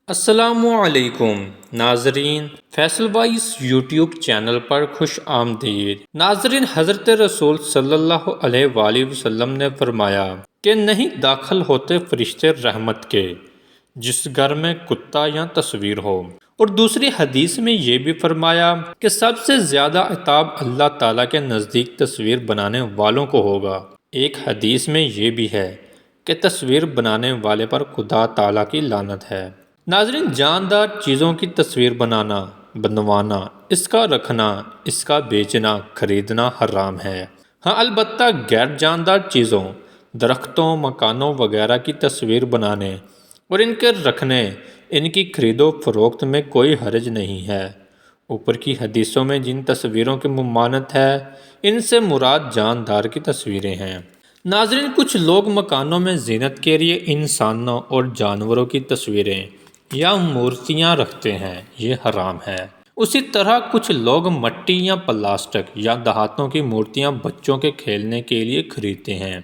السلام علیکم ناظرین، فیصل وائس یوٹیوب چینل پر خوش آمدید۔ ناظرین، حضرت رسول صلی اللہ علیہ وآلہ وسلم نے فرمایا کہ نہیں داخل ہوتے فرشتے رحمت کے جس گھر میں کتا یا تصویر ہو، اور دوسری حدیث میں یہ بھی فرمایا کہ سب سے زیادہ عتاب اللہ تعالیٰ کے نزدیک تصویر بنانے والوں کو ہوگا۔ ایک حدیث میں یہ بھی ہے کہ تصویر بنانے والے پر خدا تعالیٰ کی لعنت ہے۔ ناظرین، جاندار چیزوں کی تصویر بنوانا، اس کا رکھنا، اس کا بیچنا، خریدنا حرام ہے۔ ہاں، البتہ غیر جاندار چیزوں، درختوں، مکانوں وغیرہ کی تصویر بنانے اور ان کے رکھنے، ان کی خرید و فروخت میں کوئی حرج نہیں ہے۔ اوپر کی حدیثوں میں جن تصویروں کی ممانعت ہے، ان سے مراد جاندار کی تصویریں ہیں۔ ناظرین، کچھ لوگ مکانوں میں زینت کے لیے انسانوں اور جانوروں کی تصویریں یا مورتیاں رکھتے ہیں، یہ حرام ہے۔ اسی طرح کچھ لوگ مٹی یا پلاسٹک یا دھاتوں کی مورتیاں بچوں کے کھیلنے کے لیے خریدتے ہیں،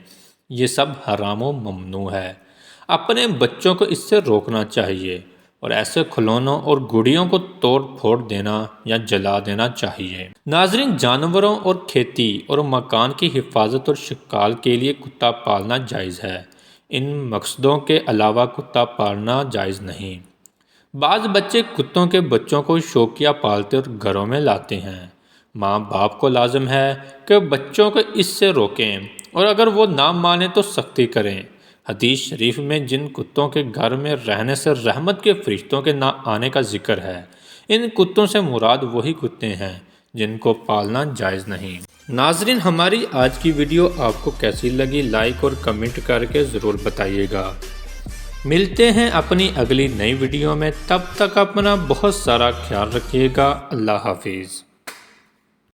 یہ سب حرام و ممنوع ہے۔ اپنے بچوں کو اس سے روکنا چاہیے اور ایسے کھلونوں اور گڑیوں کو توڑ پھوڑ دینا یا جلا دینا چاہیے۔ ناظرین، جانوروں اور کھیتی اور مکان کی حفاظت اور شکار کے لیے کتا پالنا جائز ہے۔ ان مقصدوں کے علاوہ کتا پالنا جائز نہیں۔ بعض بچے کتوں کے بچوں کو شوقیہ پالتے اور گھروں میں لاتے ہیں۔ ماں باپ کو لازم ہے کہ بچوں کو اس سے روکیں اور اگر وہ نہ مانے تو سختی کریں۔ حدیث شریف میں جن کتوں کے گھر میں رہنے سے رحمت کے فرشتوں کے نہ آنے کا ذکر ہے، ان کتوں سے مراد وہی کتے ہیں جن کو پالنا جائز نہیں۔ ناظرین، ہماری آج کی ویڈیو آپ کو کیسی لگی، لائک اور کمنٹ کر کے ضرور بتائیے گا۔ ملتے ہیں اپنی اگلی نئی ویڈیو میں، تب تک اپنا بہت سارا خیال رکھیے گا۔ اللہ حافظ۔